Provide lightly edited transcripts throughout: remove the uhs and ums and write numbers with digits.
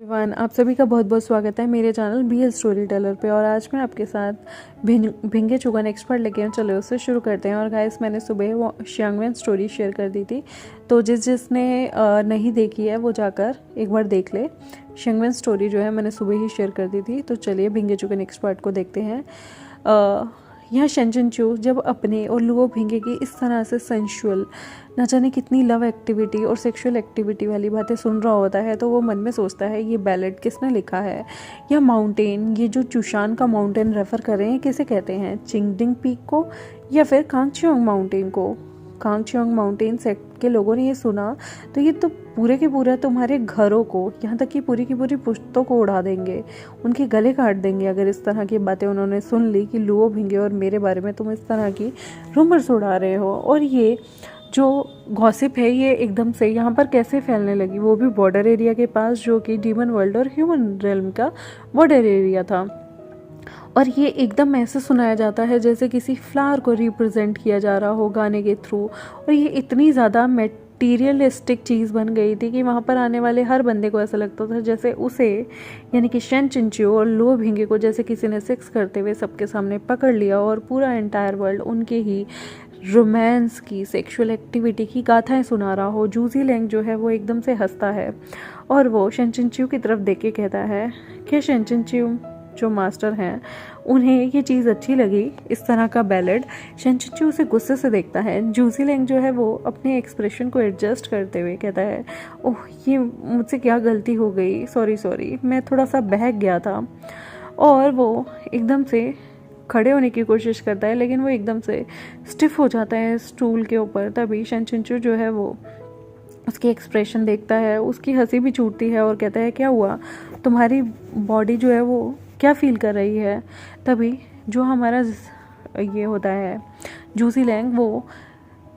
Everyone, आप सभी का बहुत बहुत स्वागत है मेरे चैनल BL स्टोरी टेलर पे। और आज मैं आपके साथ भिंगे चुगन एक्सपर्ट लेके चलो उससे शुरू करते हैं। और गाइस, मैंने सुबह वो शियांगवेन स्टोरी शेयर कर दी थी, तो जिसने नहीं देखी है वो जाकर एक बार देख ले। शियांगवेन स्टोरी जो है मैंने सुबह ही शेयर कर दी थी। तो चलिए भिंगे चुगन एक्सपर्ट को देखते हैं। यहाँ शेंचनचू जब अपने और लुओ भिंगे की इस तरह से सेंशुअल, न जाने कितनी लव एक्टिविटी और सेक्सुअल एक्टिविटी वाली बातें सुन रहा होता है, तो वो मन में सोचता है ये बैलेड किसने लिखा है। यह माउंटेन, ये जो चुशान का माउंटेन रेफर कर रहे हैं, किसे कहते हैं? चिंगडिंग पीक को या फिर कांगचियोंग माउंटेन को? कांगचियोंग माउंटेन सेक्ट के लोगों ने ये सुना तो ये तो पूरे के पूरे तुम्हारे घरों को, यहाँ तक कि पूरी की पूरी पुश्तों को उड़ा देंगे, उनके गले काट देंगे अगर इस तरह की बातें उन्होंने सुन ली कि लुओ भिंगे और मेरे बारे में तुम इस तरह की रूमर्स उड़ा रहे हो। और ये जो गॉसिप है ये एकदम से यहाँ पर कैसे फैलने लगी, वो भी बॉर्डर एरिया के पास, जो कि डीमन वर्ल्ड और ह्यूमन रेल्म का बॉर्डर एरिया था। और ये एकदम ऐसे सुनाया जाता है जैसे किसी फ्लावर को रिप्रेजेंट किया जा रहा हो गाने के थ्रू। और ये इतनी ज़्यादा मटेरियलिस्टिक चीज़ बन गई थी कि वहाँ पर आने वाले हर बंदे को ऐसा लगता था जैसे उसे, यानी कि शेंचनचू और लुओ भिंगे को, जैसे किसी ने सेक्स करते हुए सबके सामने पकड़ लिया और पूरा एंटायर वर्ल्ड उनके ही रोमांस की, सेक्सुअल एक्टिविटी की गाथाएं सुना रहा हो। जूजी लैंग जो है वो एकदम से हंसता है और वो शेंचनचू की तरफ देख के कहता है कि शेंचनचू जो मास्टर हैं उन्हें ये चीज़ अच्छी लगी, इस तरह का बैलेड। शेंचनचू उसे गुस्से से देखता है। जूजी लैंग जो है वो अपने एक्सप्रेशन को एडजस्ट करते हुए कहता है, ओह ये मुझसे क्या गलती हो गई, सॉरी मैं थोड़ा सा बहक गया था। और वो एकदम से खड़े होने की कोशिश करता है, लेकिन वो एकदम से स्टिफ हो जाता है स्टूल के ऊपर। तभी शेंचनचू जो है वो उसकी एक्सप्रेशन देखता है, उसकी हंसी भी छूटती है और कहता है, क्या हुआ, तुम्हारी बॉडी जो है वो क्या फील कर रही है? तभी जो हमारा ये होता है जूसी लैंग, वो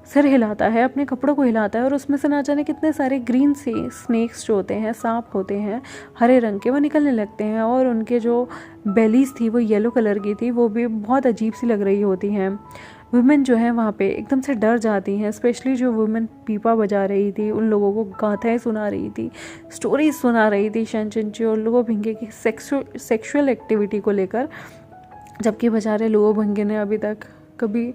सिर हिलाता है, अपने कपड़ों को हिलाता है और उसमें से ना जाने कितने सारे ग्रीन से स्नेक्स जो होते हैं, सांप होते हैं हरे रंग के, वो निकलने लगते हैं। और उनके जो बेलीज थी वो येलो कलर की थी, वो भी बहुत अजीब सी लग रही होती हैं। वुमेन जो है वहाँ पे एकदम से डर जाती हैं, स्पेशली जो वुमेन पीपा बजा रही थी, उन लोगों को गाथाएं सुना रही थी, स्टोरीज सुना रही थी शेंचनचू और लुओ भिंगे की सेक्सुअल एक्टिविटी को लेकर। जबकि बेचारे लुओ भिंगे ने अभी तक कभी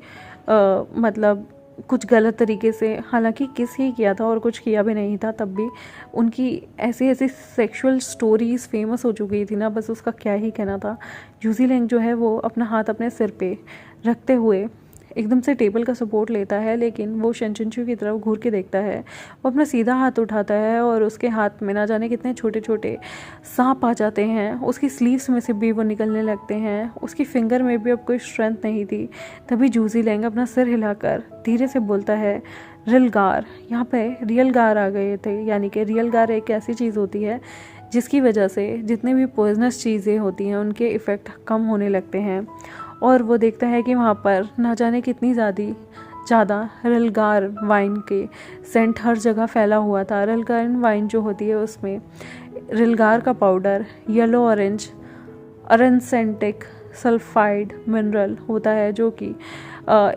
मतलब कुछ गलत तरीके से, हालांकि किस ही किया था और कुछ किया भी नहीं था, तब भी उनकी ऐसी ऐसी सेक्सुअल स्टोरीज फेमस हो चुकी थी ना, बस उसका क्या ही कहना था। जूजी लैंग जो है वो अपना हाथ अपने सिर पे रखते हुए एकदम से टेबल का सपोर्ट लेता है, लेकिन वो शेंचनचू की तरफ घूर के देखता है। वो अपना सीधा हाथ उठाता है और उसके हाथ में ना जाने कितने छोटे छोटे सांप आ जाते हैं, उसकी स्लीव्स में से भी वो निकलने लगते हैं, उसकी फिंगर में भी अब कोई स्ट्रेंथ नहीं थी। तभी जूजी लैंग अपना सिर हिलाकर धीरे से बोलता है, रिलगार। यहाँ पे रियल गार आ गए थे, यानी कि रियल गार एक ऐसी चीज़ होती है जिसकी वजह से जितने भी पॉइजनस चीज़ें होती हैं उनके इफ़ेक्ट कम होने लगते हैं। और वो देखता है कि वहाँ पर ना जाने कितनी ज़्यादा रिलगार वाइन के सेंट हर जगह फैला हुआ था। रिलगार वाइन जो होती है उसमें रिलगार का powder yellow orange arsenic sulphide mineral होता है, जो कि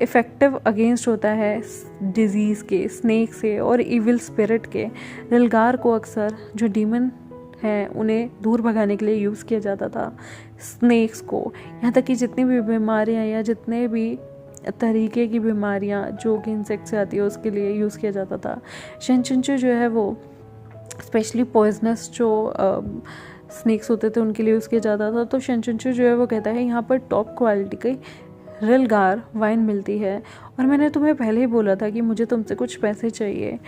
इफ़ेक्टिव अगेंस्ट होता है डिजीज़ के, स्नेक से और इविल स्पिरिट के। रिलगार को अक्सर जो डीमन हैं उन्हें दूर भगाने के लिए यूज़ किया जाता था, स्नेक्स को। यहाँ तक कि जितनी भी बीमारियाँ या जितने भी तरीके की बीमारियाँ जो कि इंसेक्ट से आती है उसके लिए यूज़ किया जाता था। शेंचनचू जो है वो स्पेशली पॉइजनस जो स्नेक्स होते थे उनके लिए यूज़ किया जाता था। तो शेंचनचू जो है वो कहता है यहाँ पर टॉप क्वालिटी की रिलगार वाइन मिलती है, और मैंने तुम्हें पहले ही बोला था कि मुझे तुमसे कुछ पैसे चाहिए।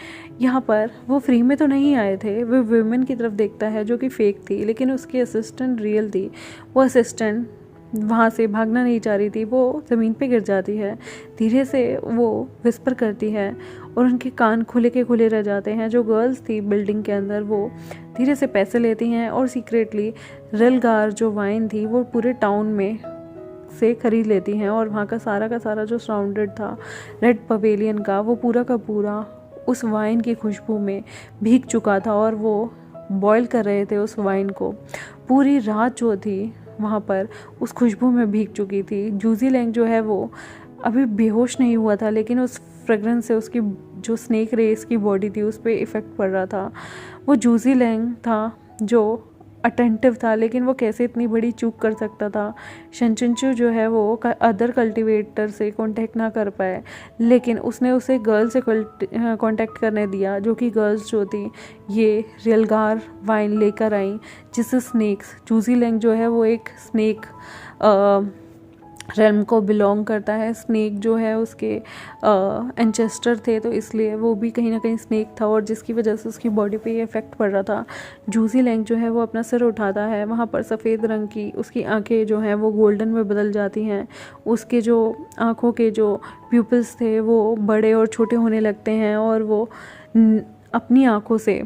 यहाँ पर वो फ्री में तो नहीं आए थे। वो वुमेन की तरफ देखता है जो कि फेक थी, लेकिन उसकी असिस्टेंट रियल थी। वो असिस्टेंट वहाँ से भागना नहीं चाह रही थी, वो ज़मीन पे गिर जाती है। धीरे से वो विस्पर करती है और उनके कान खुले के खुले रह जाते हैं। जो गर्ल्स थी बिल्डिंग के अंदर वो धीरे से पैसे लेती हैं और सीक्रेटली रिलगार जो वाइन थी वो पूरे टाउन में से खरीद लेती हैं। और वहाँ का सारा जो सराउंडेड था रेड पवेलियन का, वो पूरा का पूरा उस वाइन की खुशबू में भीग चुका था और वो बॉईल कर रहे थे उस वाइन को। पूरी रात जो थी वहाँ पर उस खुशबू में भीग चुकी थी। जूजी लैंग जो है वो अभी बेहोश नहीं हुआ था, लेकिन उस फ्रेगरेंस से उसकी जो स्नेक रेस की बॉडी थी उस पर इफ़ेक्ट पड़ रहा था। वो जूजी लैंग था जो अटेंटिव था, लेकिन वो कैसे इतनी बड़ी चूक कर सकता था। शनचिंचू जो है वो अदर कल्टीवेटर से कांटेक्ट ना कर पाए, लेकिन उसने उसे गर्ल से कांटेक्ट करने दिया, जो कि गर्ल्स जो थी ये रियलगार वाइन लेकर आई, जिससे स्नेक्स, जूजी लैंग जो है वो एक स्नेक रेल्म को बिलोंग करता है। स्नेक जो है उसके एंचेस्टर थे, तो इसलिए वो भी कहीं ना कहीं स्नेक था, और जिसकी वजह से उसकी बॉडी पे ये इफेक्ट पड़ रहा था। जूजी लैंग जो है वो अपना सिर उठाता है, वहाँ पर सफ़ेद रंग की उसकी आंखें जो हैं वो गोल्डन में बदल जाती हैं। उसके जो आँखों के जो प्यूपल्स थे वो बड़े और छोटे होने लगते हैं, और वो अपनी आँखों से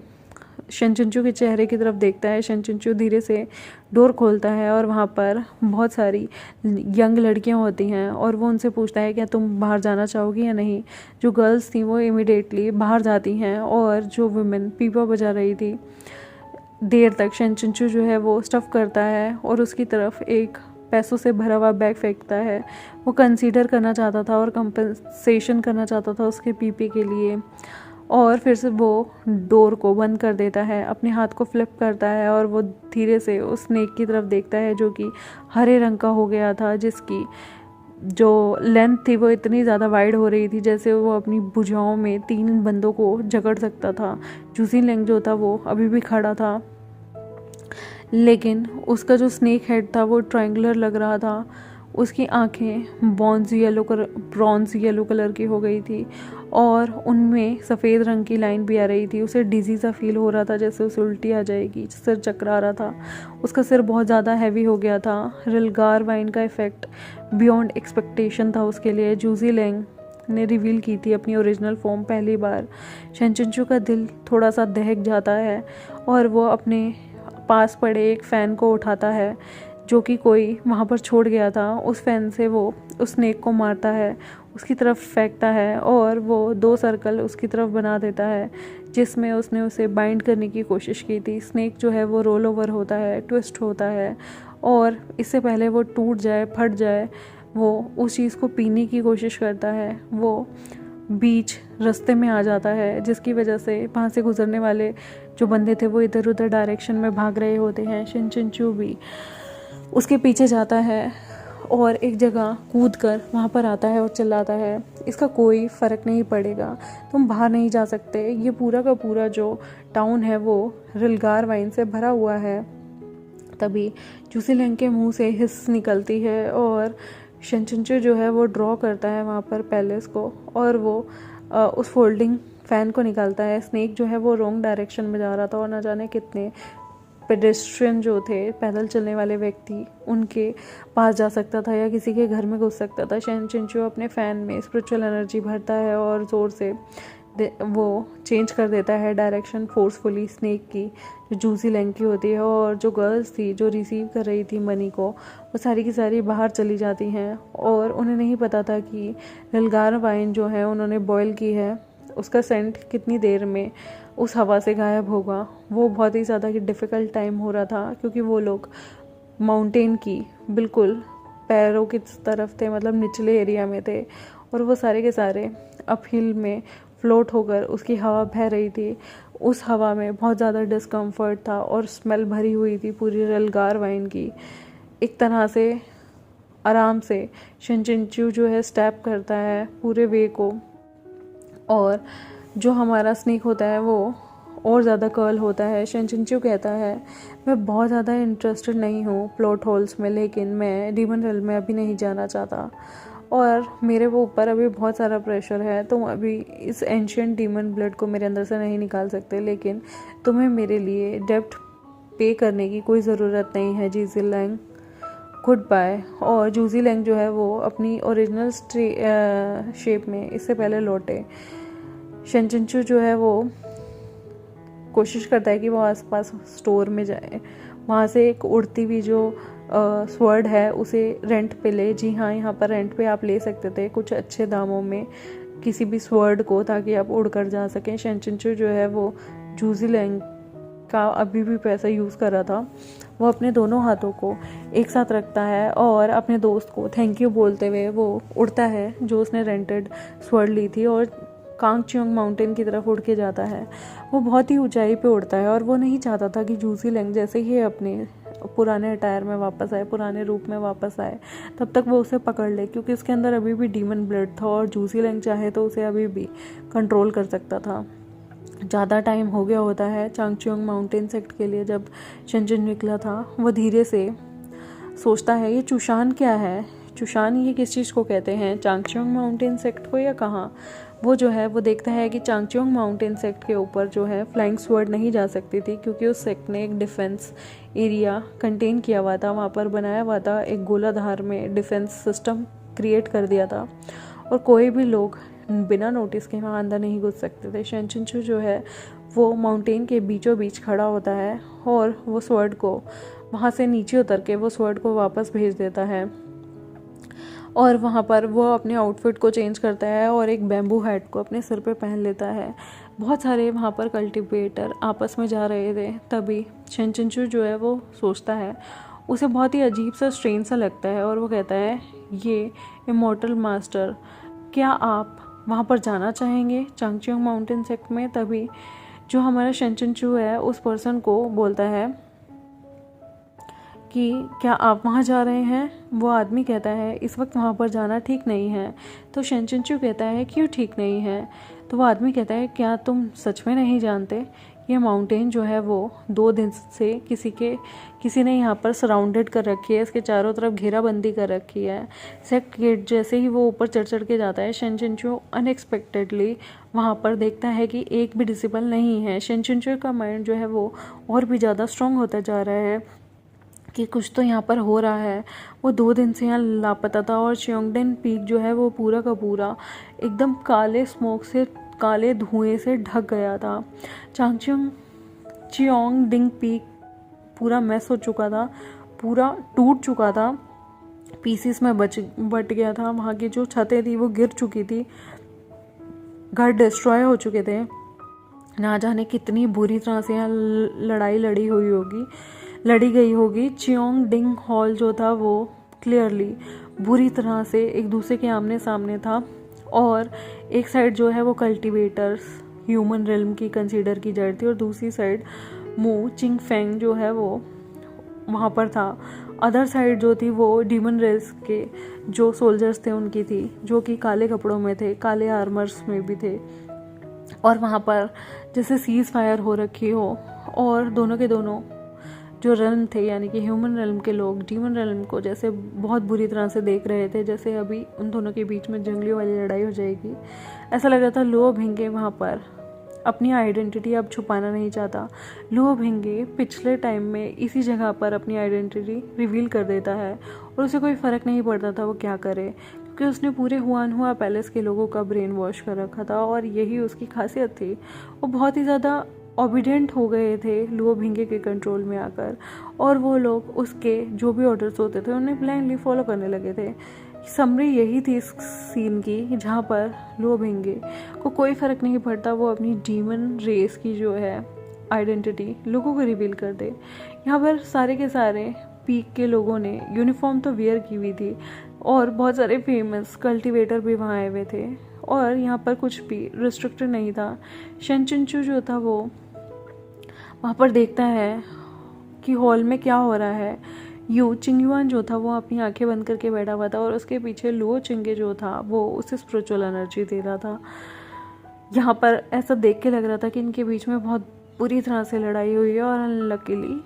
शनचिंचू के चेहरे की तरफ देखता है। शनचिंचू धीरे से डोर खोलता है, और वहाँ पर बहुत सारी यंग लड़कियाँ होती हैं, और वो उनसे पूछता है क्या तुम बाहर जाना चाहोगी या नहीं। जो गर्ल्स थी वो इमिडिएटली बाहर जाती हैं, और जो वुमेन पीपा बजा रही थी देर तक, शनचिंचू जो है वो स्टफ़ करता है और उसकी तरफ एक पैसों से भरा हुआ बैग फेंकता है। वो कंसीडर करना चाहता था और कंपनसेशन करना चाहता था उसके पीपे के लिए, और फिर से वो डोर को बंद कर देता है, अपने हाथ को फ्लिप करता है, और वो धीरे से उस स्नेक की तरफ देखता है जो कि हरे रंग का हो गया था, जिसकी जो लेंथ थी वो इतनी ज़्यादा वाइड हो रही थी जैसे वो अपनी भुजाओं में 3 बंदों को जकड़ सकता था। जूजी लैंग जो था वो अभी भी खड़ा था, लेकिन उसका जो स्नेक हेड था वो ट्रायंगुलर लग रहा था। उसकी आंखें ब्रॉन्ज येलो कलर की हो गई थी, और उनमें सफ़ेद रंग की लाइन भी आ रही थी। उसे डिजी सा फील हो रहा था, जैसे उसे उल्टी आ जाएगी, सिर चकरा रहा था। उसका सिर बहुत ज़्यादा हैवी हो गया था। रिलगार वाइन का इफ़ेक्ट बियॉन्ड एक्सपेक्टेशन था उसके लिए। जूजी लैंग ने रिवील की थी अपनी ओरिजिनल फॉर्म पहली बार। शनचिंचू का दिल थोड़ा सा दहक जाता है, और वो अपने पास पड़े एक फ़ैन को उठाता है जो कि कोई वहाँ पर छोड़ गया था। उस फ़ैन से वो उस स्नेक को मारता है, उसकी तरफ फेंकता है, और वो 2 सर्कल उसकी तरफ बना देता है जिसमें उसने उसे बाइंड करने की कोशिश की थी। स्नेक जो है वो रोल ओवर होता है, ट्विस्ट होता है, और इससे पहले वो टूट जाए, फट जाए, वो उस चीज़ को पीने की कोशिश करता है। वो बीच रास्ते में आ जाता है, जिसकी वजह से वहाँ से गुजरने वाले जो बंदे थे वो इधर उधर डायरेक्शन में भाग रहे होते हैं। शनचिंचू भी उसके पीछे जाता है और एक जगह कूदकर वहाँ पर आता है और चिल्लाता है, इसका कोई फ़र्क नहीं पड़ेगा, तुम बाहर नहीं जा सकते। ये पूरा का पूरा जो टाउन है वो रिलगार वाइन से भरा हुआ है। तभी जूसी लैंग के मुंह से हिस्स निकलती है, और शनचिंचू जो है वो ड्रॉ करता है वहाँ पर पैलेस को, और वो उस फोल्डिंग फ़ैन को निकालता है। स्नेक जो है वो रॉन्ग डायरेक्शन में जा रहा था, और ना जाने कितने पेडेस्ट्रियन जो थे, पैदल चलने वाले व्यक्ति, उनके पास जा सकता था या किसी के घर में घुस सकता था। शनचिंचू अपने फ़ैन में स्पिरिचुअल एनर्जी भरता है और ज़ोर से वो चेंज कर देता है डायरेक्शन फोर्सफुली स्नेक की, जो जूसी लैंग की होती है। और जो गर्ल्स थी जो रिसीव कर रही थी मनी को, वो सारी की सारी बाहर चली जाती हैं, और उन्हें नहीं पता था कि रिलगार वाइन जो है उन्होंने बॉयल की है, उसका सेंट कितनी देर में उस हवा से गायब होगा। वो बहुत ही ज़्यादा डिफ़िकल्ट टाइम हो रहा था, क्योंकि वो लोग माउंटेन की बिल्कुल पैरों की तरफ थे, मतलब निचले एरिया में थे, और वो सारे के सारे अप हिल में फ्लोट होकर उसकी हवा बह रही थी। उस हवा में बहुत ज़्यादा डिस्कम्फर्ट था, और स्मेल भरी हुई थी पूरी रिलगार वाइन की। एक तरह से आराम से शनचिंचू जो है स्टेप करता है पूरे वे को, और जो हमारा स्नेक होता है वो और ज़्यादा कर्ल होता है। शनचिंचू कहता है, मैं बहुत ज़्यादा इंटरेस्टेड नहीं हूँ प्लॉट होल्स में, लेकिन मैं डीमन रेल्म में अभी नहीं जाना चाहता, और मेरे वो ऊपर अभी बहुत सारा प्रेशर है। तुम अभी इस एंशिएंट डीमन ब्लड को मेरे अंदर से नहीं निकाल सकते, लेकिन तुम्हें मेरे लिए डेब्ट पे करने की कोई ज़रूरत नहीं है। जूजी लैंग, गुड बाय। और जूजी लैंग जो है वो अपनी ओरिजिनल शेप में इससे पहले लौटे। शनचिंचू जो है वो कोशिश करता है कि वो आसपास स्टोर में जाए, वहाँ से एक उड़ती हुई जो स्वर्ड है उसे रेंट पे ले। जी हाँ, यहाँ पर रेंट पे आप ले सकते थे कुछ अच्छे दामों में किसी भी स्वर्ड को, ताकि आप उड़कर जा सकें। शनचिंचू जो है वो जूजी लैंग का अभी भी पैसा यूज़ कर रहा था। वो अपने दोनों हाथों को एक साथ रखता है और अपने दोस्त को थैंक यू बोलते हुए वो उड़ता है जो उसने रेंटेड स्वर्ड ली थी, और कांगच्योंग माउंटेन की तरफ उड़ के जाता है। वो बहुत ही ऊंचाई पे उड़ता है और वो नहीं चाहता था कि जूसी लेंग जैसे ही अपने पुराने अटायर में वापस आए, पुराने रूप में वापस आए, तब तक वो उसे पकड़ ले, क्योंकि उसके अंदर अभी भी डीमन ब्लड था और जूसी लेंग चाहे तो उसे अभी भी कंट्रोल कर सकता था। ज़्यादा टाइम हो गया होता है चांगच्योंग माउंटेन सेक्ट के लिए जब शेंचन निकला था। वो धीरे से सोचता है ये चुशान क्या है, चुशान ये किस चीज़ को कहते हैं, चांगच्योंग माउंटेन सेक्ट को या कहाँ। वो जो है वो देखता है कि चांगच्योंग माउंटेन सेक्ट के ऊपर जो है फ्लाइंग स्वर्ड नहीं जा सकती थी, क्योंकि उस सेक्ट ने एक डिफेंस एरिया कंटेन किया हुआ था, वहाँ पर बनाया हुआ था एक गोलाधार में डिफेंस सिस्टम क्रिएट कर दिया था और कोई भी लोग बिना नोटिस के वहाँ अंदर नहीं घुस सकते थे। शेंचुनचू जो है वो माउंटेन के बीचों बीच खड़ा होता है और वो स्वर्ड को वहाँ से नीचे उतर के वो स्वर्ड को वापस भेज देता है और वहाँ पर वो अपने आउटफिट को चेंज करता है और एक बैम्बू हैट को अपने सिर पे पहन लेता है। बहुत सारे वहाँ पर कल्टिवेटर आपस में जा रहे थे, तभी शेंचुनचू जो है वो सोचता है, उसे बहुत ही अजीब सा स्ट्रेन सा लगता है और वो कहता है ये इमॉर्टल मास्टर, क्या आप वहाँ पर जाना चाहेंगे चांगच्योंग माउंटेन सेक्ट में। तभी जो हमारा शेंचुनचू है उस पर्सन को बोलता है कि क्या आप वहाँ जा रहे हैं। वो आदमी कहता है इस वक्त वहाँ पर जाना ठीक नहीं है। तो शेंचुनचू कहता है क्यों ठीक नहीं है। तो वो आदमी कहता है क्या तुम सच में नहीं जानते, ये माउंटेन जो है वो 2 दिन से किसी ने यहाँ पर सराउंडेड कर रखी है, इसके चारों तरफ घेराबंदी कर रखी है। सेक्ट गेट जैसे ही वो ऊपर चढ़ के जाता है, शेंचुनचू अनएक्सपेक्टेडली वहाँ पर देखता है कि एक भी डिसिबल नहीं है। शेंचुनचू का माइंड जो है वो और भी ज़्यादा स्ट्रॉन्ग होता जा रहा है कि कुछ तो यहाँ पर हो रहा है। वो 2 दिन से यहाँ लापता था और चियोंगडेन पीक जो है वो पूरा का पूरा एकदम काले स्मोक से, काले धुएं से ढक गया था। चियोंगडिंग पीक पूरा मैस हो चुका था, पूरा टूट चुका था, पीसीस में बट गया था। वहाँ की जो छतें थी वो गिर चुकी थी, घर डिस्ट्रॉय हो चुके थे। ना जाने कितनी बुरी तरह से यहाँ लड़ाई लड़ी गई होगी। चियोंगडिंग हॉल जो था वो क्लियरली बुरी तरह से एक दूसरे के आमने सामने था और एक साइड जो है वो कल्टिवेटर्स ह्यूमन रिल्म की कंसीडर की जा रही थी और दूसरी साइड मू चिंगफेंग जो है वो वहाँ पर था। अदर साइड जो थी वो डीमन रेस के जो सोल्जर्स थे उनकी थी, जो कि काले कपड़ों में थे, काले आर्मर्स में भी थे और वहाँ पर जैसे सीज फायर हो रखी हो और दोनों के दोनों जो रेल्म थे यानी कि ह्यूमन रेल्म के लोग डीमन रेल्म को जैसे बहुत बुरी तरह से देख रहे थे, जैसे अभी उन दोनों के बीच में जंगलियों वाली लड़ाई हो जाएगी। ऐसा लग रहा था लुओ भिंगे वहाँ पर अपनी आइडेंटिटी अब छुपाना नहीं चाहता। लुओ भिंगे पिछले टाइम में इसी जगह पर अपनी आइडेंटिटी रिवील कर देता है और उसे कोई फ़र्क नहीं पड़ता था वो क्या करे, क्योंकि उसने पूरे हुआ पैलेस के लोगों का ब्रेन वॉश कर रखा था और यही उसकी खासियत थी। वो बहुत ही ज़्यादा ओबीडियंट हो गए थे लुओ भिंगे के कंट्रोल में आकर और वो लोग उसके जो भी ऑर्डर्स होते थे उन्हें ब्लाइंडली फॉलो करने लगे थे। समरी यही थी इस सीन की, जहाँ पर लुओ भिंगे को कोई फ़र्क नहीं पड़ता वो अपनी डीमन रेस की जो है आइडेंटिटी लोगों को रिवील कर दे। यहाँ पर सारे के सारे पीक के लोगों ने यूनिफॉर्म तो वेयर की हुई थी और बहुत सारे फेमस कल्टिवेटर भी वहाँ आए हुए थे और यहाँ पर कुछ भी रिस्ट्रिक्टेड नहीं था। शेंचुनचू जो था वो वहाँ पर देखता है कि हॉल में क्या हो रहा है। यू चिंगयुआन जो था वो अपनी आंखें बंद करके बैठा हुआ था और उसके पीछे लुओ चिंगे जो था वो उसे स्पिरिचुअल एनर्जी दे रहा था। यहाँ पर ऐसा देख के लग रहा था कि इनके बीच में बहुत बुरी तरह से लड़ाई हुई है और अनलकीली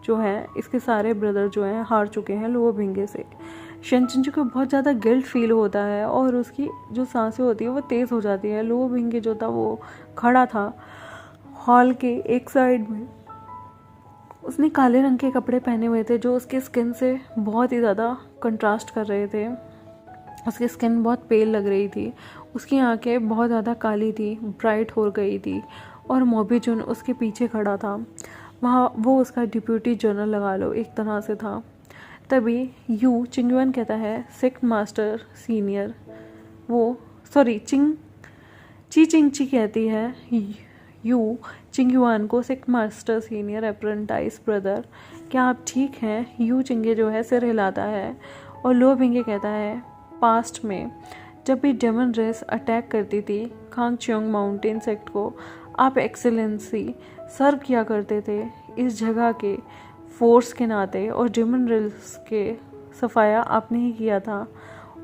जो है इसके सारे ब्रदर जो हैं हार चुके हैं लुओ भिंगे से। शेंचुनचू को बहुत ज़्यादा गिल्ट फील होता है और उसकी जो सांसें होती है वो तेज़ हो जाती है। लुओ भिंगे जो था वो खड़ा था हॉल के एक साइड में, उसने काले रंग के कपड़े पहने हुए थे जो उसके स्किन से बहुत ही ज़्यादा कंट्रास्ट कर रहे थे। उसकी स्किन बहुत पेल लग रही थी, उसकी आंखें बहुत ज़्यादा काली थी, ब्राइट हो गई थी और मोबीजुन उसके पीछे खड़ा था। वहाँ वो उसका डिप्यूटी जनरल लगा लो एक तरह से था। तभी यू चिंगयुआन कहता है सेक्ट मास्टर सीनियर, चिंगची कहती है यू चिंगयुआन को sect master senior apprentice brother, क्या आप ठीक हैं। यू चिंगे जो है सिर हिलाता है और लुओ भिंगे कहता है पास्ट में जब भी डेमन रेस अटैक करती थी कांगच्योंग माउंटेन सेक्ट को, आप एक्सेलेंसी सर्व किया करते थे इस जगह के फोर्स के नाते, और डेमन रेस के सफाया आपने ही किया था।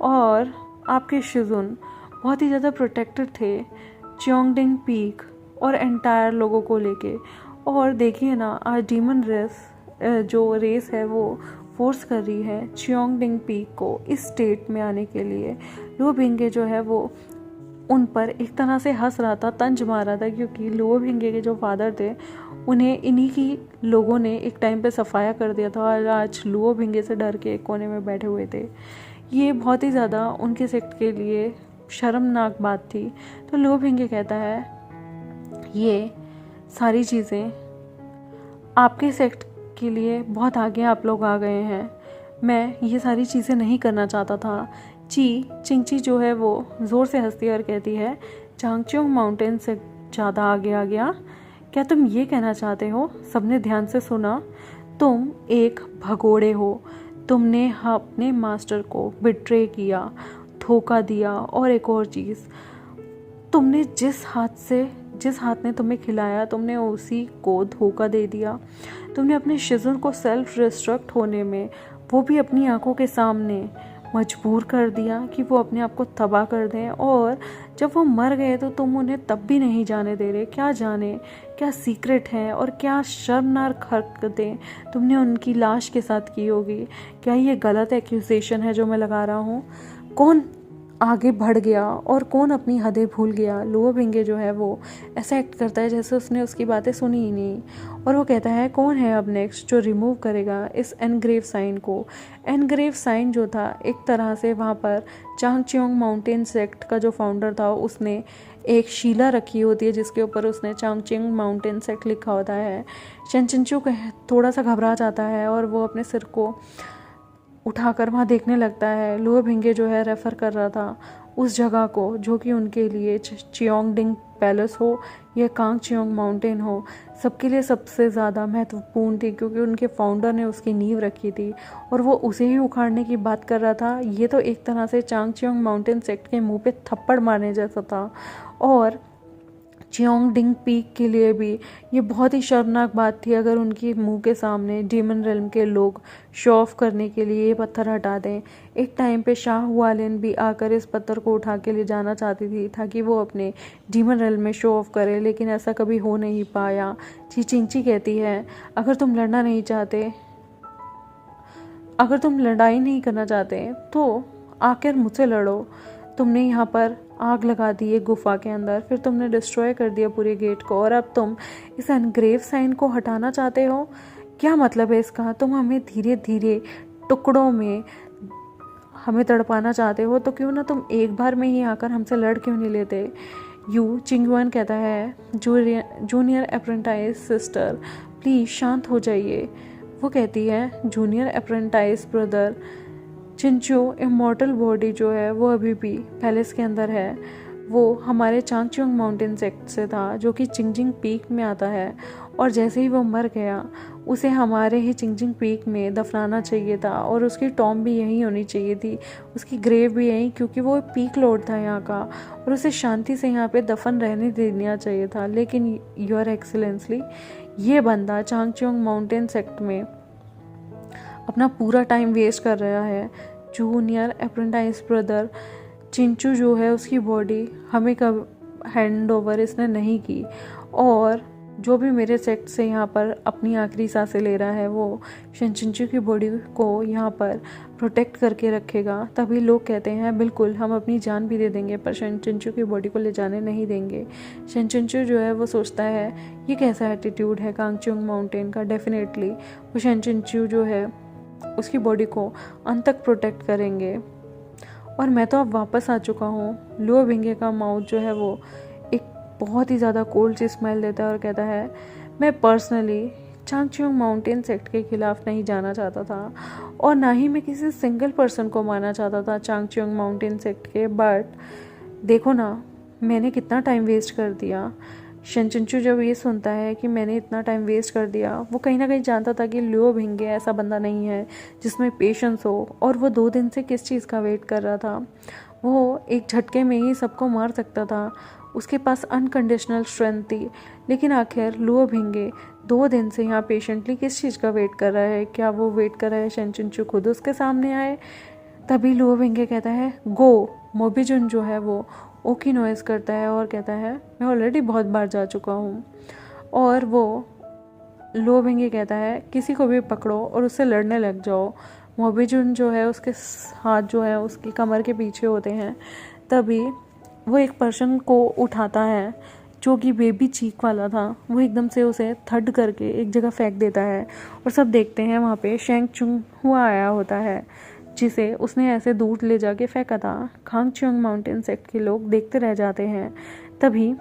और आपके शिजुन बहुत ही ज़्यादा प्रोटेक्टेड थे च्योंगडिंग पीक और एंटायर लोगों को लेके। और देखिए ना, आज डीमन रेस जो रेस है वो फोर्स कर रही है च्योंगडिंग पीक को इस स्टेट में आने के लिए। लुओ बिंगे जो है वो उन पर एक तरह से हंस रहा था, तंज मार रहा था, क्योंकि लुओ बिंगे के जो फादर थे उन्हें इन्हीं की लोगों ने एक टाइम पे सफाया कर दिया था, और आज लुओ बिंगे से डर के एक कोने में बैठे हुए थे। ये बहुत ही ज़्यादा उनके सेक्ट के लिए शर्मनाक बात थी। तो लुओ बिंगे कहता है ये सारी चीज़ें आपके सेक्ट के लिए बहुत आगे आप लोग आ गए हैं, मैं ये सारी चीज़ें नहीं करना चाहता था। चिंगची जो है वो ज़ोर से हंसती है और कहती है चांगच्योंग माउंटेन से ज़्यादा आगे आ गया, क्या तुम ये कहना चाहते हो? सबने ध्यान से सुना, तुम एक भगोड़े हो, तुमने अपने मास्टर को बिट्रे किया, धोखा दिया, और एक और चीज़, तुमने जिस हाथ ने तुम्हें खिलाया तुमने उसी को धोखा दे दिया। तुमने अपने शिजुन को सेल्फ डिस्ट्रक्ट होने में, वो भी अपनी आंखों के सामने, मजबूर कर दिया कि वो अपने आप को तबाह कर दें, और जब वो मर गए तो तुम उन्हें तब भी नहीं जाने दे रहे। क्या जाने क्या सीक्रेट है और क्या शर्मनाक हरकतें तुमने उनकी लाश के साथ की होगी। क्या ये गलत एक्यूजेशन है जो मैं लगा रहा हूँ? कौन आगे बढ़ गया और कौन अपनी हदें भूल गया? लुओ बिंगे जो है वो ऐसा एक्ट करता है जैसे उसने उसकी बातें सुनी ही नहीं, और वो कहता है कौन है अब नेक्स्ट जो रिमूव करेगा इस एनग्रेव साइन को। एनग्रेव साइन जो था एक तरह से वहाँ पर चांगच्योंग माउंटेन सेक्ट का जो फाउंडर था उसने एक शीला रखी होती है जिसके ऊपर उसने चांगच्योंग माउंटेन सेक्ट लिखा होता है। शेनचिंचू थोड़ा सा घबरा जाता है और वो अपने सिर को उठाकर वहाँ देखने लगता है। लुओ बिंगे जो है रेफ़र कर रहा था उस जगह को जो कि उनके लिए चियोंगडिंग पैलेस हो या कांगच्योंग माउंटेन हो, सबके लिए सबसे ज़्यादा महत्वपूर्ण थी, क्योंकि उनके फाउंडर ने उसकी नींव रखी थी और वो उसे ही उखाड़ने की बात कर रहा था। ये तो एक तरह से चांगच्योंग माउंटेन सेक्ट के मुंह पे थप्पड़ मारने जैसा था। और चियोंगडिंग पीक के लिए भी ये बहुत ही शर्मनाक बात थी अगर उनके मुंह के सामने डीमन रेल्म के लोग शो ऑफ करने के लिए ये पत्थर हटा दें। एक टाइम पे शाह हुआलिन भी आकर इस पत्थर को उठा के ले जाना चाहती थी ताकि वो अपने डीमन रेल्म में शो ऑफ करे, लेकिन ऐसा कभी हो नहीं पाया। चिंची कहती है अगर तुम लड़ना नहीं चाहते, अगर तुम लड़ाई नहीं करना चाहते तो आखिर मुझसे लड़ो। तुमने यहाँ पर आग लगा दी एक गुफा के अंदर, फिर तुमने डिस्ट्रॉय कर दिया पूरे गेट को, और अब तुम इस एनग्रेव साइन को हटाना चाहते हो। क्या मतलब है इसका? तुम हमें धीरे धीरे टुकड़ों में हमें तड़पाना चाहते हो, तो क्यों ना तुम एक बार में ही आकर हमसे लड़ क्यों नहीं लेते? यू चिंगयुआन कहता है जूनियर अप्रेंटाइज सिस्टर प्लीज़ शांत हो जाइए। वो कहती है junior apprentice brother, Chinchu immortal body जो है वो अभी भी पैलेस के अंदर है। वो हमारे चांगच्योंग माउंटेन सेक्ट से था जो कि चिंगजिंग पीक में आता है, और जैसे ही वो मर गया उसे हमारे ही चिंगजिंग पीक में दफनाना चाहिए था, और उसकी टॉम भी यहीं होनी चाहिए थी, उसकी ग्रेव भी यहीं, क्योंकि वो पीक लॉर्ड था यहाँ का, और उसे शांति से यहाँ पे दफन रहने देना चाहिए था। लेकिन योर एक्सीलेंसली ये बंदा चांगच्योंग माउंटेन सेक्ट में अपना पूरा टाइम वेस्ट कर रहा है। जूनियर अप्रेंटाइज ब्रदर चिंचू जो है उसकी बॉडी हमें कब हैंड ओवर इसने नहीं की, और जो भी मेरे सेक्ट से यहाँ पर अपनी आखिरी सांसें ले रहा है वो चिंचू की बॉडी को यहाँ पर प्रोटेक्ट करके रखेगा। तभी लोग कहते हैं बिल्कुल हम अपनी जान भी दे देंगे पर चिंचू की बॉडी को ले जाने नहीं देंगे। चिंचू जो है वो सोचता है ये कैसा एटीट्यूड है कांगच्योंग माउंटेन का। डेफिनेटली वो चिंचू जो है उसकी बॉडी को अंत तक प्रोटेक्ट करेंगे। और मैं तो अब वापस आ चुका हूँ। लुओ बिंगे का माउथ जो है वो एक बहुत ही ज़्यादा कोल्ड सी स्मेल देता है और कहता है मैं पर्सनली चांगच्योंग माउंटेन सेक्ट के खिलाफ नहीं जाना चाहता था, और ना ही मैं किसी सिंगल पर्सन को मारना चाहता था चांगच्योंग माउंटेन सेक्ट के, बट देखो ना मैंने कितना टाइम वेस्ट कर दिया। चिंचू जब ये सुनता है कि मैंने इतना टाइम वेस्ट कर दिया, वो कहीं ना कहीं जानता था कि लुओ बिंगे ऐसा बंदा नहीं है जिसमें पेशेंस हो, और वो 2 दिन से किस चीज़ का वेट कर रहा था। वो एक झटके में ही सबको मार सकता था, उसके पास अनकंडीशनल स्ट्रेंथ थी। लेकिन आखिर लुओ भिंगे 2 दिन से यहाँ पेशेंटली किस चीज़ का वेट कर रहा है? क्या वो वेट कर रहा है शेन चिंचू खुद उसके सामने आए? तभी लुओ भिंगे कहता है गो। मोबीजुन जो है वो ओकी नॉइस करता है और कहता है मैं ऑलरेडी बहुत बार जा चुका हूँ। और वो लुओ भिंगे कहता है किसी को भी पकड़ो और उससे लड़ने लग जाओ। मोबीजुन जो है उसके हाथ जो है उसकी कमर के पीछे होते हैं। तभी वो एक पर्सन को उठाता है जो कि बेबी चीक वाला था। वो एकदम से उसे थड करके एक जगह फेंक देता है और सब देखते हैं वहाँ पे शेंग चुंग हुआ आया होता है जिसे उसने ऐसे दूर ले जाके फेंका था। खांगचियोंग माउंटेन सेक्ट के लोग देखते रह जाते हैं। तभी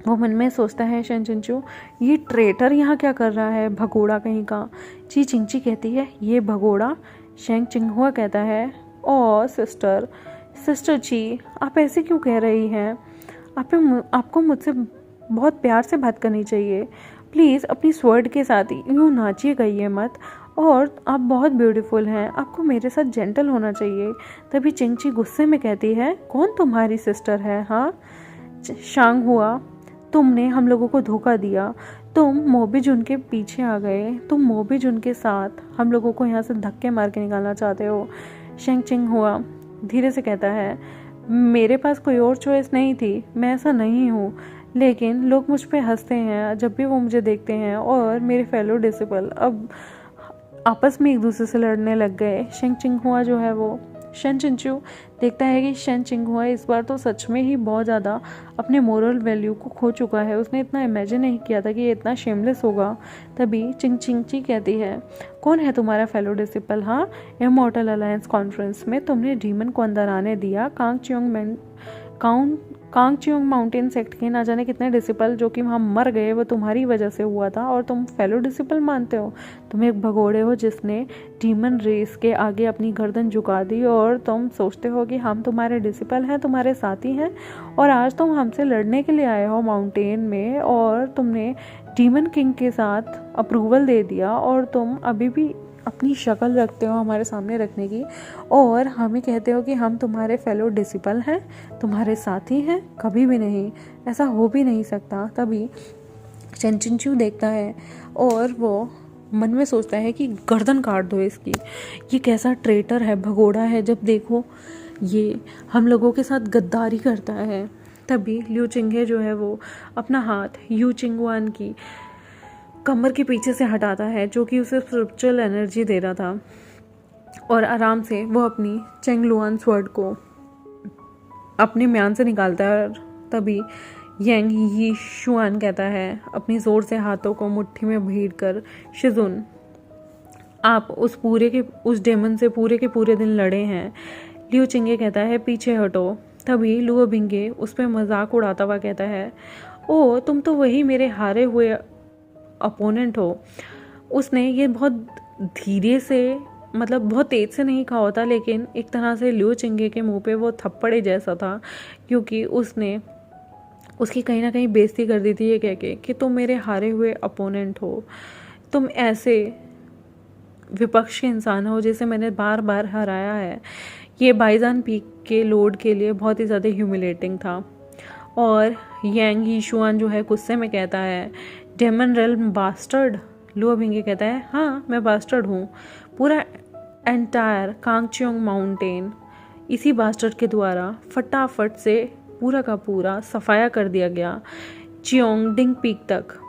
वो मन में सोचता है शेन चिंचू ये ट्रेटर यहाँ क्या कर रहा है, भगोड़ा कहीं का। ची चिंची कहती है ये भगोड़ा। शेंग चिंगहुआ कहता है ओ सिस्टर ची आप ऐसे क्यों कह रही हैं? आपको मुझसे बहुत प्यार से बात करनी चाहिए। प्लीज़ अपनी स्वर्ड के साथ यूँ नाचिएगा ये मत। और आप बहुत ब्यूटीफुल हैं, आपको मेरे साथ जेंटल होना चाहिए। तभी चिंगची गुस्से में कहती है कौन तुम्हारी सिस्टर है? हाँ शांग हुआ, तुमने हम लोगों को धोखा दिया। तुम मोबीजुन के पीछे आ गए, तुम मोबीजुन के साथ हम लोगों को यहाँ से धक्के मार के निकालना चाहते हो। शेंग चिंग हुआ धीरे से कहता है मेरे पास कोई और चॉइस नहीं थी, मैं ऐसा नहीं हूँ। लेकिन लोग मुझ पे हंसते हैं जब भी वो मुझे देखते हैं और मेरे फेलो डिसिपल अब आपस में एक दूसरे से लड़ने लग गए। शेंग चिंग हुआ जो है वो शेन चिंचू देखता है कि शेन चिंग हुआ इस बार तो सच में ही बहुत ज़्यादा अपने मोरल वैल्यू को खो चुका है। उसने इतना इमेजिन नहीं किया था कि ये इतना शेमलेस होगा। तभी चिंगची कहती है कौन है तुम्हारा फेलो डिसिपल? हाँ इमॉर्टल अलायंस कॉन्फ्रेंस में तुमने डीमन को अंदर आने दिया। कांगचियोंग माउंटेन सेक्ट के ना जाने कितने डिसिपल जो कि वहाँ मर गए वो तुम्हारी वजह से हुआ था और तुम फेलो डिसिपल मानते हो? तुम एक भगोड़े हो जिसने डीमन रेस के आगे अपनी गर्दन झुका दी और तुम सोचते हो कि हम तुम्हारे डिसिपल हैं, तुम्हारे साथी हैं और आज तुम हमसे लड़ने के लिए आए हो माउंटेन में और तुमने डीमन किंग के साथ अप्रूवल दे दिया और तुम अभी भी अपनी शक्ल रखते हो हमारे सामने रखने की और हमें कहते हो कि हम तुम्हारे फेलो डिसिपल हैं, तुम्हारे साथी हैं। कभी भी नहीं, ऐसा हो भी नहीं सकता। तभी शेन चिंचू देखता है और वो मन में सोचता है कि गर्दन काट दो इसकी, ये कैसा ट्रेटर है, भगोड़ा है, जब देखो ये हम लोगों के साथ गद्दारी करता है। तभी लिू चिंगे जो है वो अपना हाथ यू चिंगवान की कमर के पीछे से हटाता है जो कि उसे स्पिरिचुअल एनर्जी दे रहा था और आराम से वो अपनी चेंगलुआन स्वर्ड को अपने म्यान से निकालता है। और तभी यांग ही शुआन कहता है अपनी ज़ोर से हाथों को मुट्ठी में भीड़ कर शिजुन आप उस डेमन से पूरे के पूरे दिन लड़े हैं। लिू चिंगे कहता है पीछे हटो। तभी लुओ भिंगे उस पर मजाक उड़ाता हुआ कहता है ओ तुम तो वही मेरे हारे हुए अपोनेंट हो। उसने ये बहुत धीरे से मतलब बहुत तेज से नहीं कहा होता लेकिन एक तरह से लिू चिंगे के मुंह पे वो थप्पड़े जैसा था क्योंकि उसने उसकी कहीं ना कहीं बेइज्जती कर दी थी ये कह के कि तुम मेरे हारे हुए अपोनेंट हो, तुम ऐसे विपक्ष के इंसान हो जिसे मैंने बार बार हराया है। ये बाइजान पीक के लोड के लिए बहुत ही ज़्यादा ह्यूमिलेटिंग था। और यांग ही शुआन जो है गुस्से में कहता है डेमन रेल्म बास्टर्ड। लुओ भिंगे कहता है हाँ मैं बास्टर्ड हूँ, पूरा एंटायर कांगचियोंग माउंटेन इसी बास्टर्ड के द्वारा फटाफट से पूरा का पूरा सफाया कर दिया गया चियोंगडिंग पीक तक।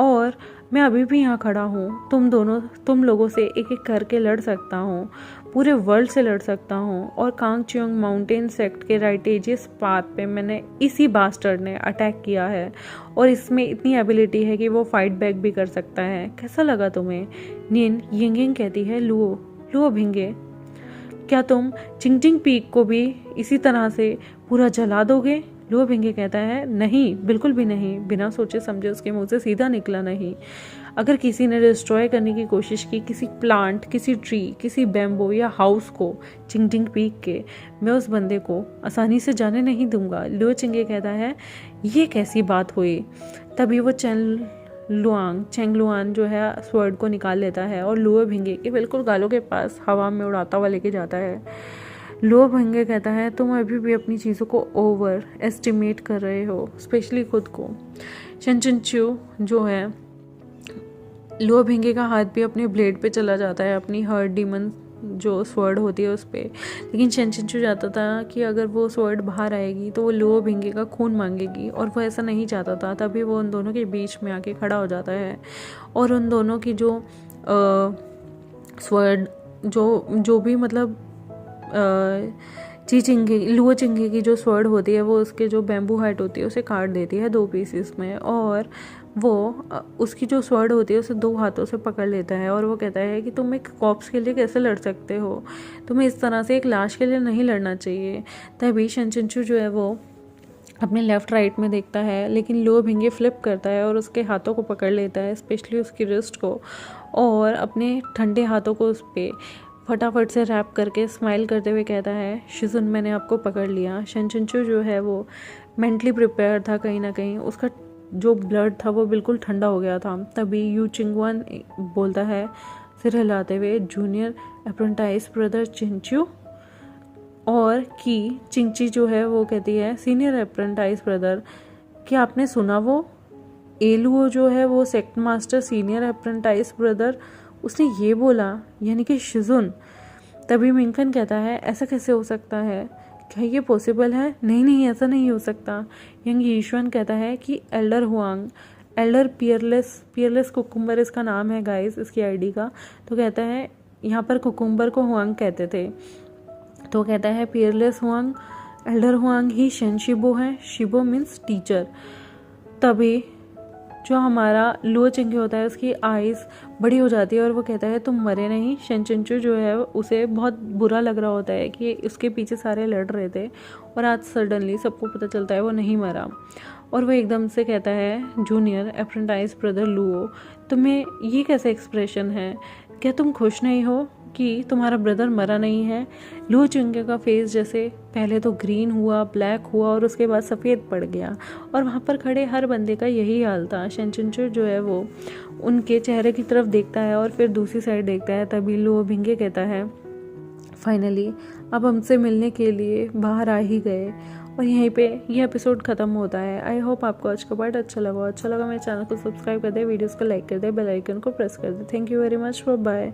और मैं अभी भी यहाँ खड़ा हूँ, तुम लोगों से एक एक करके लड़ सकता हूँ, पूरे वर्ल्ड से लड़ सकता हूँ। और कांगचियोंग माउंटेन सेक्ट के राइटेजियस पाथ पे मैंने इसी बास्टर्ड ने अटैक किया है और इसमें इतनी एबिलिटी है कि वो फाइट बैक भी कर सकता है। कैसा लगा तुम्हें? निन यिंगिंग कहती है लुओ भिंगे क्या तुम चिंगचिंग पीक को भी इसी तरह से पूरा जला दोगे? लुओ भिंगे कहता है नहीं बिल्कुल भी नहीं। बिना सोचे समझे उसके मुंह से सीधा निकला नहीं। अगर किसी ने डिस्ट्रॉय करने की कोशिश की किसी प्लांट, किसी ट्री, किसी बैम्बो या हाउस को चिंगचिंग पीक के, मैं उस बंदे को आसानी से जाने नहीं दूंगा। लुओ चिंगे कहता है ये कैसी बात हुई? तभी वो चेंगलुआन जो है स्वर्ड को निकाल लेता है और लुओ भिंगे के बिल्कुल गालों के पास हवा में उड़ाता हुआ लेके जाता है। लुओ भिंगे कहता है तुम अभी भी अपनी चीज़ों को ओवर एस्टिमेट कर रहे हो, स्पेशली खुद को। शन चिंचू जो है, लुओ भिंगे का हाथ भी अपने ब्लेड पे चला जाता है, अपनी हर्ट डीमन जो स्वर्ड होती है उस पर, लेकिन शन चिंचू चाहता था कि अगर वो स्वर्ड बाहर आएगी तो वो लुओ भिंगे का खून मांगेगी, और वो ऐसा नहीं चाहता था। तभी वो उन दोनों के बीच में आके खड़ा हो जाता है और उन दोनों की जो स्वर्ड जो भी मतलब लुओ चिंगे की जो स्वर्ड होती है वो उसके जो बैम्बू हाइट होती है उसे काट देती है 2 पीसेस में, और वो उसकी जो स्वर्ड होती है उसे 2 हाथों से पकड़ लेता है और वो कहता है कि तुम एक कॉप्स के लिए कैसे लड़ सकते हो, तुम्हें इस तरह से एक लाश के लिए नहीं लड़ना चाहिए। तभी शन चिंचू जो है वो अपने लेफ़्ट राइट में देखता है, लेकिन लुओ भिंगे फ्लिप करता है और उसके हाथों को पकड़ लेता है, स्पेशली उसकी रिस्ट को, और अपने ठंडे हाथों को उस पर फटाफट से रैप करके स्माइल करते हुए कहता है, शिजुन मैंने आपको पकड़ लिया। शन चिंचू जो है वो मेंटली प्रिपेयर था, कहीं ना कहीं उसका जो ब्लड था वो बिल्कुल ठंडा हो गया था। तभी यू चिंगवन बोलता है सिर हिलाते हुए, जूनियर अप्रेंटाइज ब्रदर चिंचू, और कि चिंची जो है वो कहती है सीनियर अप्रेंटाइज ब्रदर, क्या आपने सुना वो एलुओ जो है वो sect master senior apprentice brother, उसने ये बोला, यानी कि शिजुन। तभी मिंगफन कहता है ऐसा कैसे हो सकता है, क्या ये पॉसिबल है? नहीं ऐसा नहीं हो सकता। यंग यीशुअन कहता है कि Elder Huang, Elder Peerless cucumber इसका नाम है गाइस, इसकी आईडी का। तो कहता है यहाँ पर कुकुम्बर को हुआंग कहते थे, तो कहता है पियरलेस हुआंग, एल्डर हुआंग ही शन शिबो है, शिबो मीन्स टीचर। तभी जो हमारा लुओ चिंगे होता है उसकी आइज़ बड़ी हो जाती है और वो कहता है तुम मरे नहीं। शन चिंचू जो है उसे बहुत बुरा लग रहा होता है कि उसके पीछे सारे लड़ रहे थे और आज सडनली सबको पता चलता है वो नहीं मरा, और वो एकदम से कहता है जूनियर अप्रेंटाइज ब्रदर लुओ, तुम्हें ये कैसे एक्सप्रेशन है, क्या तुम खुश नहीं हो कि तुम्हारा ब्रदर मरा नहीं है? लुओ चिंगे का फेस जैसे पहले तो ग्रीन हुआ, ब्लैक हुआ और उसके बाद सफ़ेद पड़ गया, और वहाँ पर खड़े हर बंदे का यही हाल था। शन चिंचू जो है वो उनके चेहरे की तरफ देखता है और फिर दूसरी साइड देखता है। तभी लुओ भिंगे कहता है फाइनली अब हमसे मिलने के लिए बाहर आ ही गए, और यहीं पे ये एपिसोड ख़त्म होता है। आई होप आपको आज का पार्ट अच्छा लगा मेरे चैनल को सब्सक्राइब कर दे, वीडियोज़ को लाइक कर दे, बेल आइकन को प्रेस कर दे। Thank you very much, bye.